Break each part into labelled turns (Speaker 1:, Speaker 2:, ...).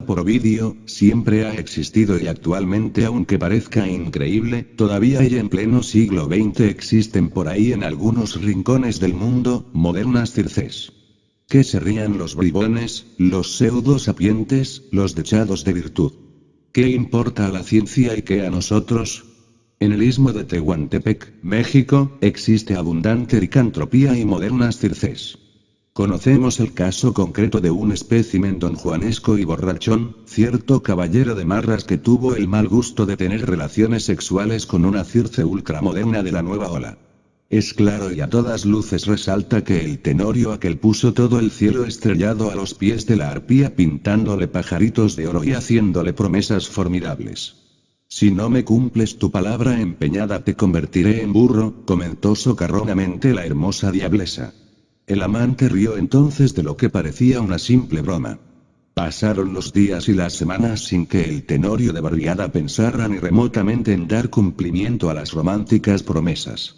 Speaker 1: por Ovidio, siempre ha existido y actualmente, aunque parezca increíble, todavía y en pleno siglo XX existen por ahí en algunos rincones del mundo, modernas circes. Que se rían los bribones, los pseudo-sapientes, los dechados de virtud. ¿Qué importa a la ciencia y qué a nosotros? En el istmo de Tehuantepec, México, existe abundante licantropía y modernas circes. Conocemos el caso concreto de un espécimen donjuanesco y borrachón, cierto caballero de marras que tuvo el mal gusto de tener relaciones sexuales con una circe ultramoderna de la nueva ola. Es claro y a todas luces resalta que el tenorio aquel puso todo el cielo estrellado a los pies de la arpía pintándole pajaritos de oro y haciéndole promesas formidables. Si no me cumples tu palabra empeñada te convertiré en burro, comentó socarronamente la hermosa diablesa. El amante rió entonces de lo que parecía una simple broma. Pasaron los días y las semanas sin que el tenorio de barriada pensara ni remotamente en dar cumplimiento a las románticas promesas.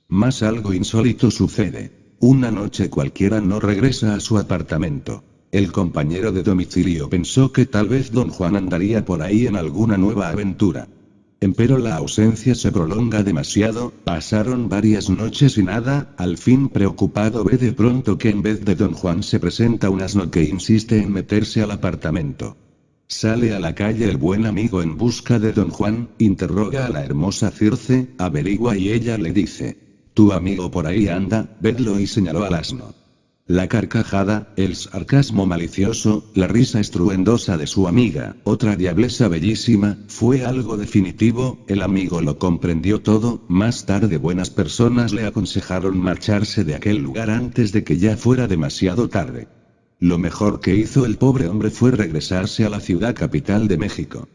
Speaker 1: Mas algo insólito sucede. Una noche cualquiera no regresa a su apartamento. El compañero de domicilio pensó que tal vez don Juan andaría por ahí en alguna nueva aventura. Empero la ausencia se prolonga demasiado, pasaron varias noches y nada, al fin preocupado ve de pronto que en vez de don Juan se presenta un asno que insiste en meterse al apartamento. Sale a la calle el buen amigo en busca de don Juan, interroga a la hermosa Circe, averigua y ella le dice: tu amigo por ahí anda, vedlo, y señaló al asno. La carcajada, el sarcasmo malicioso, la risa estruendosa de su amiga, otra diablesa bellísima, fue algo definitivo, el amigo lo comprendió todo, más tarde buenas personas le aconsejaron marcharse de aquel lugar antes de que ya fuera demasiado tarde. Lo mejor que hizo el pobre hombre fue regresarse a la ciudad capital de México.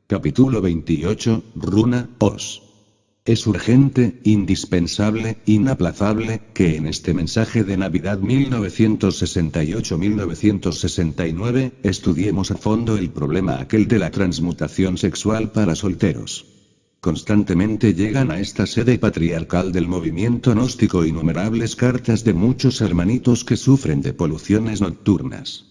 Speaker 1: Capítulo 28, Runa, Os. Es urgente, indispensable, inaplazable, que en este mensaje de Navidad 1968-1969, estudiemos a fondo el problema aquel de la transmutación sexual para solteros. Constantemente llegan a esta sede patriarcal del movimiento gnóstico innumerables cartas de muchos hermanitos que sufren de poluciones nocturnas.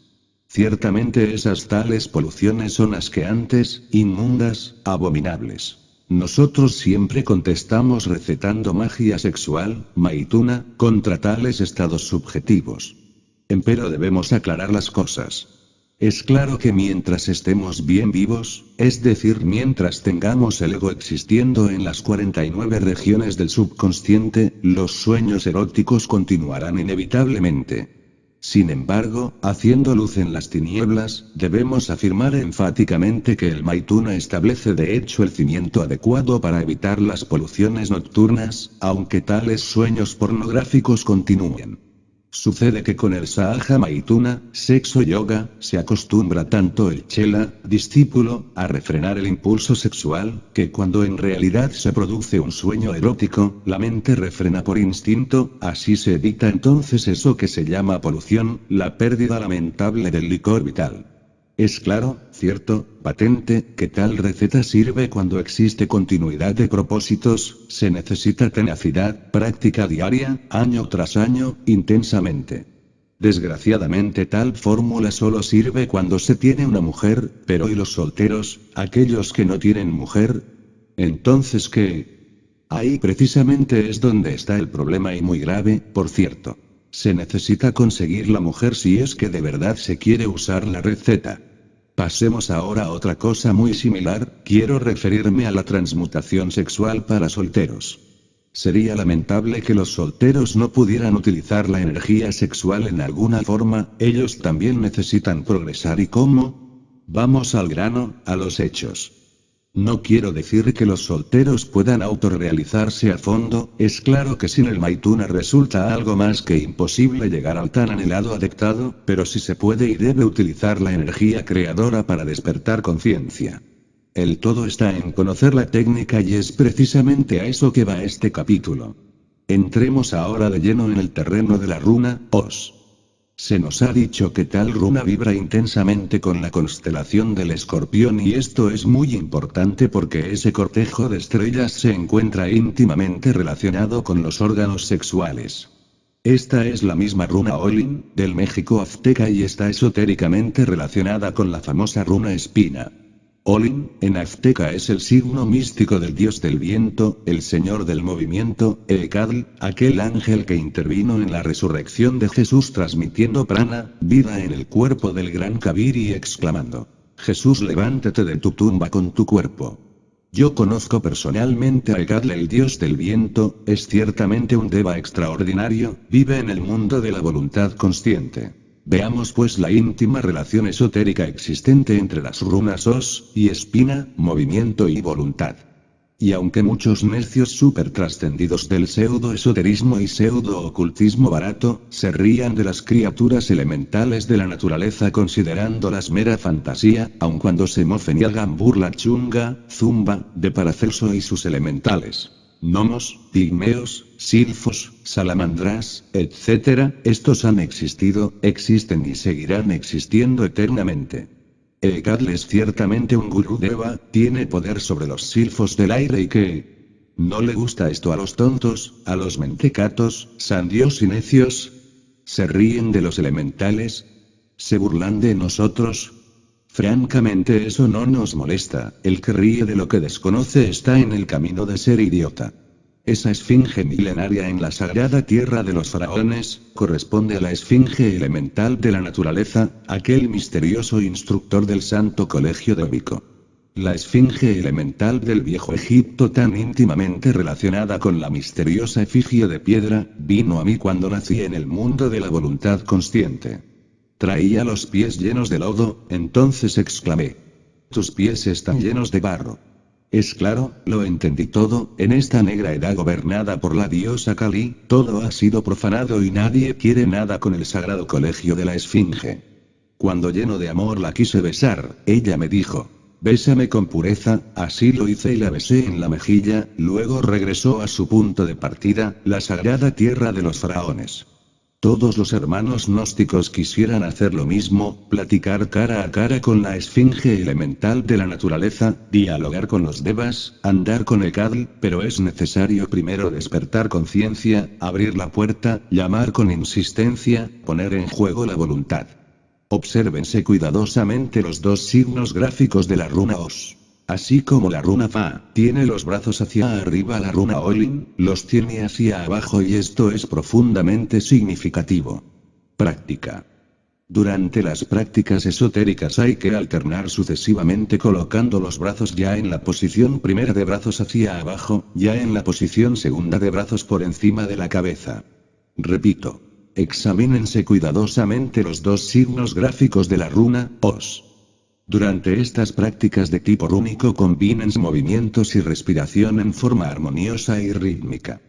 Speaker 1: Ciertamente esas tales poluciones son asqueantes, inmundas, abominables. Nosotros siempre contestamos recetando magia sexual, maituna, contra tales estados subjetivos. Empero debemos aclarar las cosas. Es claro que mientras estemos bien vivos, es decir, mientras tengamos el ego existiendo en las 49 regiones del subconsciente, los sueños eróticos continuarán inevitablemente. Sin embargo, haciendo luz en las tinieblas, debemos afirmar enfáticamente que el Maituna establece de hecho el cimiento adecuado para evitar las poluciones nocturnas, aunque tales sueños pornográficos continúen. Sucede que con el Sahaja Maituna, sexo yoga, se acostumbra tanto el chela, discípulo, a refrenar el impulso sexual, que cuando en realidad se produce un sueño erótico, la mente refrena por instinto, así se evita entonces eso que se llama polución, la pérdida lamentable del licor vital. Es claro, cierto, patente, que tal receta sirve cuando existe continuidad de propósitos, se necesita tenacidad, práctica diaria, año tras año, intensamente. Desgraciadamente tal fórmula solo sirve cuando se tiene una mujer, pero ¿y los solteros, aquellos que no tienen mujer? Entonces ¿qué? Ahí precisamente es donde está el problema y muy grave, por cierto. Se necesita conseguir la mujer si es que de verdad se quiere usar la receta. Pasemos ahora a otra cosa muy similar, quiero referirme a la transmutación sexual para solteros. Sería lamentable que los solteros no pudieran utilizar la energía sexual en alguna forma, ellos también necesitan progresar. ¿Y cómo? Vamos al grano, a los hechos. No quiero decir que los solteros puedan autorrealizarse a fondo, es claro que sin el Maituna resulta algo más que imposible llegar al tan anhelado adectado, pero sí se puede y debe utilizar la energía creadora para despertar conciencia. El todo está en conocer la técnica y es precisamente a eso que va este capítulo. Entremos ahora de lleno en el terreno de la runa, Os. Se nos ha dicho que tal runa vibra intensamente con la constelación del Escorpión y esto es muy importante porque ese cortejo de estrellas se encuentra íntimamente relacionado con los órganos sexuales. Esta es la misma runa Olin, del México azteca y está esotéricamente relacionada con la famosa runa espina. Olin, en azteca es el signo místico del dios del viento, el señor del movimiento, Ecatl, aquel ángel que intervino en la resurrección de Jesús transmitiendo prana, vida en el cuerpo del gran Kabir y exclamando: Jesús, levántate de tu tumba con tu cuerpo. Yo conozco personalmente a Ecatl, el dios del viento, es ciertamente un deva extraordinario, vive en el mundo de la voluntad consciente. Veamos pues la íntima relación esotérica existente entre las runas Os y espina, movimiento y voluntad. Y aunque muchos necios super trascendidos del pseudo-esoterismo y pseudo-ocultismo barato, se rían de las criaturas elementales de la naturaleza considerándolas mera fantasía, aun cuando se mofen y hagan burla chunga, zumba, de Paracelso y sus elementales. Gnomos, pigmeos, silfos, salamandras, etc., estos han existido, existen y seguirán existiendo eternamente. Ecatl es ciertamente un gurú deva, tiene poder sobre los silfos del aire y que... ¿No le gusta esto a los tontos, a los mentecatos, sandios y necios? ¿Se ríen de los elementales? ¿Se burlan de nosotros? Francamente eso no nos molesta, el que ríe de lo que desconoce está en el camino de ser idiota. Esa esfinge milenaria en la sagrada tierra de los faraones, corresponde a la esfinge elemental de la naturaleza, aquel misterioso instructor del santo colegio dóbico. La esfinge elemental del viejo Egipto, tan íntimamente relacionada con la misteriosa efigie de piedra, vino a mí cuando nací en el mundo de la voluntad consciente. Traía los pies llenos de lodo, entonces exclamé: tus pies están llenos de barro. Es claro, lo entendí todo, en esta negra edad gobernada por la diosa Kali, todo ha sido profanado y nadie quiere nada con el sagrado colegio de la esfinge. Cuando lleno de amor la quise besar, ella me dijo: bésame con pureza, así lo hice y la besé en la mejilla, luego regresó a su punto de partida, la sagrada tierra de los faraones. Todos los hermanos gnósticos quisieran hacer lo mismo, platicar cara a cara con la esfinge elemental de la naturaleza, dialogar con los devas, andar con Ecatl, pero es necesario primero despertar conciencia, abrir la puerta, llamar con insistencia, poner en juego la voluntad. Obsérvense cuidadosamente los dos signos gráficos de la runa Os. Así como la runa Fa tiene los brazos hacia arriba, la runa Olin los tiene hacia abajo y esto es profundamente significativo. Práctica. Durante las prácticas esotéricas hay que alternar sucesivamente colocando los brazos ya en la posición primera de brazos hacia abajo, ya en la posición segunda de brazos por encima de la cabeza. Repito. Examínense cuidadosamente los dos signos gráficos de la runa Os. Durante estas prácticas de tipo rúnico combinen movimientos y respiración en forma armoniosa y rítmica.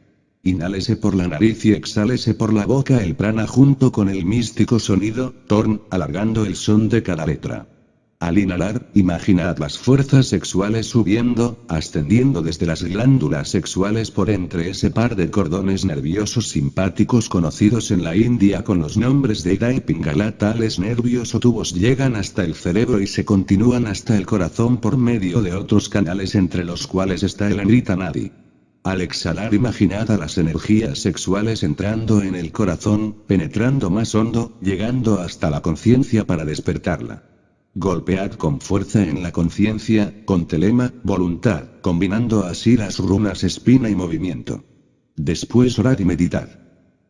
Speaker 1: Inhálese por la nariz y exhálese por la boca el prana junto con el místico sonido, torn, alargando el son de cada letra. Al inhalar, imaginad las fuerzas sexuales subiendo, ascendiendo desde las glándulas sexuales por entre ese par de cordones nerviosos simpáticos conocidos en la India con los nombres de Ida y Pingala. Tales nervios o tubos llegan hasta el cerebro y se continúan hasta el corazón por medio de otros canales entre los cuales está el Amrita Nadi. Al exhalar, imaginad a las energías sexuales entrando en el corazón, penetrando más hondo, llegando hasta la conciencia para despertarla. Golpead con fuerza en la conciencia, con telema, voluntad, combinando así las runas espina y movimiento. Después orad y meditad.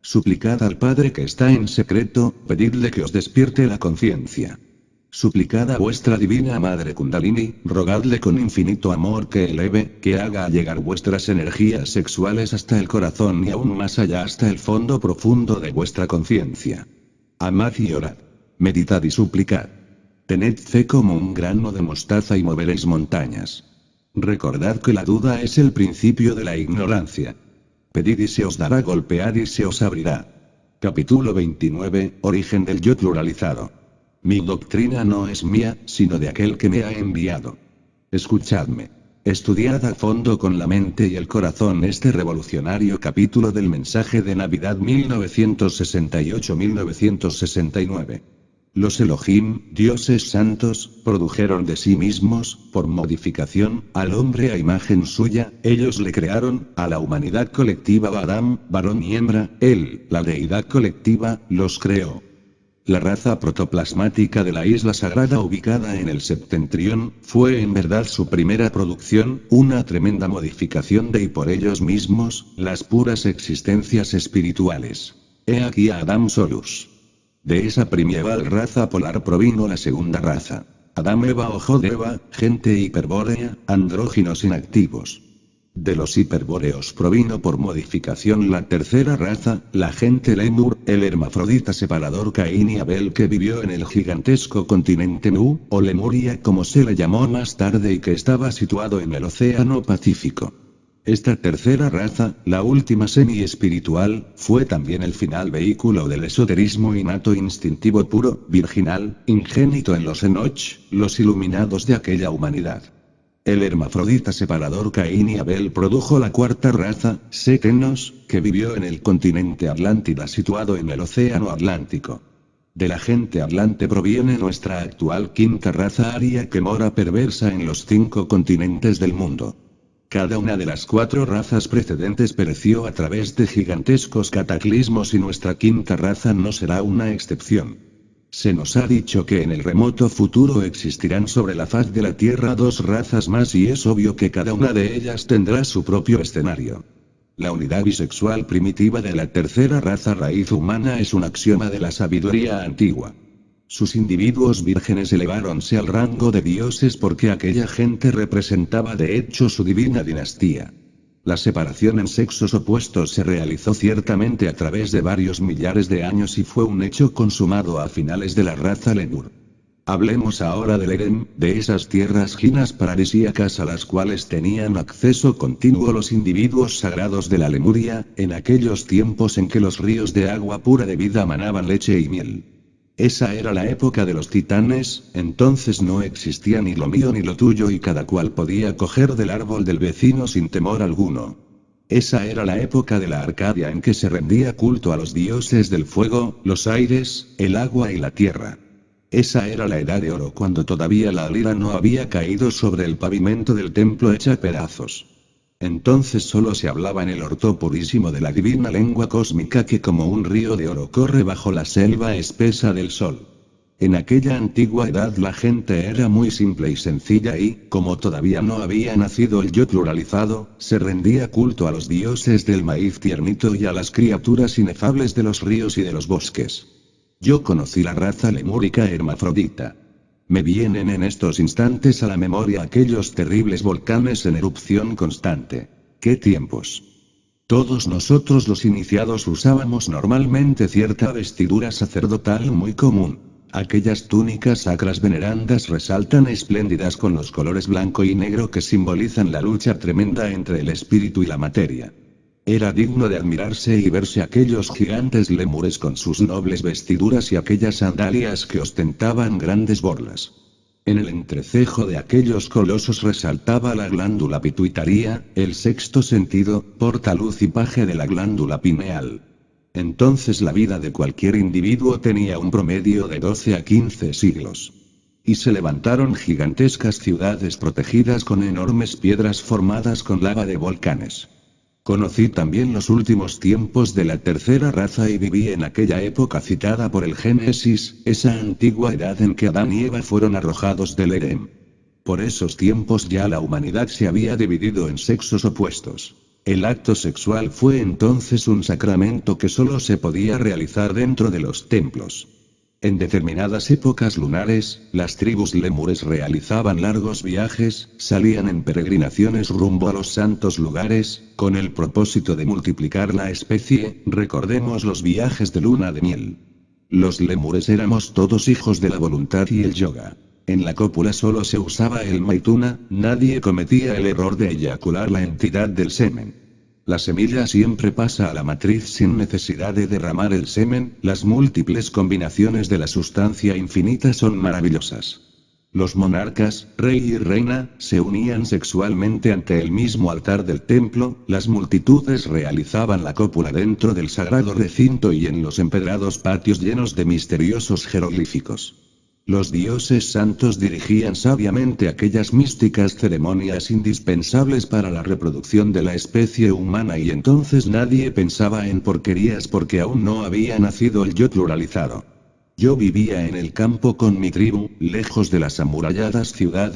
Speaker 1: Suplicad al Padre que está en secreto, pedidle que os despierte la conciencia. Suplicad a vuestra divina Madre Kundalini, rogadle con infinito amor que eleve, que haga llegar vuestras energías sexuales hasta el corazón y aún más allá hasta el fondo profundo de vuestra conciencia. Amad y orad. Meditad y suplicad. Tened fe como un grano de mostaza y moveréis montañas. Recordad que la duda es el principio de la ignorancia. Pedid y se os dará, golpead y se os abrirá. Capítulo 29, Origen del yo pluralizado. Mi doctrina no es mía, sino de aquel que me ha enviado. Escuchadme. Estudiad a fondo con la mente y el corazón este revolucionario capítulo del mensaje de Navidad 1968-1969. Los Elohim, dioses santos, produjeron de sí mismos, por modificación, al hombre a imagen suya, ellos le crearon, a la humanidad colectiva Adam, varón y hembra, él, la deidad colectiva, los creó. La raza protoplasmática de la isla sagrada ubicada en el septentrión, fue en verdad su primera producción, una tremenda modificación de y por ellos mismos, las puras existencias espirituales. He aquí a Adam Solus. De esa primeval raza polar provino la segunda raza. Adán Eva o Jod-Eva, gente hiperbórea, andróginos inactivos. De los hiperbóreos provino por modificación la tercera raza, la gente Lemur, el hermafrodita separador Caín y Abel que vivió en el gigantesco continente Nu, o Lemuria como se le llamó más tarde y que estaba situado en el Océano Pacífico. Esta tercera raza, la última semi-espiritual, fue también el final vehículo del esoterismo innato instintivo puro, virginal, ingénito en los Enoch, los iluminados de aquella humanidad. El hermafrodita separador Caín y Abel produjo la cuarta raza, Setenos, que vivió en el continente Atlántida situado en el Océano Atlántico. De la gente hablante proviene nuestra actual quinta raza aria que mora perversa en los 5 continentes del mundo. Cada una de las 4 razas precedentes pereció a través de gigantescos cataclismos y nuestra quinta raza no será una excepción. Se nos ha dicho que en el remoto futuro existirán sobre la faz de la Tierra 2 razas más y es obvio que cada una de ellas tendrá su propio escenario. La unidad bisexual primitiva de la tercera raza raíz humana es un axioma de la sabiduría antigua. Sus individuos vírgenes eleváronse al rango de dioses porque aquella gente representaba de hecho su divina dinastía. La separación en sexos opuestos se realizó ciertamente a través de varios millares de años y fue un hecho consumado a finales de la raza Lemur. Hablemos ahora del Edén, de esas tierras ginas paradisíacas a las cuales tenían acceso continuo los individuos sagrados de la Lemuria, en aquellos tiempos en que los ríos de agua pura de vida manaban leche y miel. Esa era la época de los titanes, entonces no existía ni lo mío ni lo tuyo y cada cual podía coger del árbol del vecino sin temor alguno. Esa era la época de la Arcadia en que se rendía culto a los dioses del fuego, los aires, el agua y la tierra. Esa era la edad de oro cuando todavía la lira no había caído sobre el pavimento del templo hecha pedazos. Entonces solo se hablaba en el orto purísimo de la divina lengua cósmica que como un río de oro corre bajo la selva espesa del sol. En aquella antigua edad la gente era muy simple y sencilla y, como todavía no había nacido el yo pluralizado, se rendía culto a los dioses del maíz tiernito y a las criaturas inefables de los ríos y de los bosques. Yo conocí la raza lemúrica hermafrodita. Me vienen en estos instantes a la memoria aquellos terribles volcanes en erupción constante. ¡Qué tiempos! Todos nosotros los iniciados usábamos normalmente cierta vestidura sacerdotal muy común. Aquellas túnicas sacras venerandas resaltan espléndidas con los colores blanco y negro que simbolizan la lucha tremenda entre el espíritu y la materia. Era digno de admirarse y verse aquellos gigantes lémures con sus nobles vestiduras y aquellas sandalias que ostentaban grandes borlas. En el entrecejo de aquellos colosos resaltaba la glándula pituitaria, el sexto sentido, portaluz y paje de la glándula pineal. Entonces la vida de cualquier individuo tenía un promedio de 12 a 15 siglos. Y se levantaron gigantescas ciudades protegidas con enormes piedras formadas con lava de volcanes. Conocí también los últimos tiempos de la tercera raza y viví en aquella época citada por el Génesis, esa antigua edad en que Adán y Eva fueron arrojados del Edén. Por esos tiempos ya la humanidad se había dividido en sexos opuestos. El acto sexual fue entonces un sacramento que solo se podía realizar dentro de los templos. En determinadas épocas lunares, las tribus lemures realizaban largos viajes, salían en peregrinaciones rumbo a los santos lugares, con el propósito de multiplicar la especie, recordemos los viajes de luna de miel. Los lemures éramos todos hijos de la voluntad y el yoga. En la cópula solo se usaba el maituna, nadie cometía el error de eyacular la entidad del semen. La semilla siempre pasa a la matriz sin necesidad de derramar el semen, las múltiples combinaciones de la sustancia infinita son maravillosas. Los monarcas, rey y reina, se unían sexualmente ante el mismo altar del templo, las multitudes realizaban la cópula dentro del sagrado recinto y en los empedrados patios llenos de misteriosos jeroglíficos. Los dioses santos dirigían sabiamente aquellas místicas ceremonias indispensables para la reproducción de la especie humana y entonces nadie pensaba en porquerías porque aún no había nacido el yo pluralizado. Yo vivía en el campo con mi tribu, lejos de las amuralladas ciudades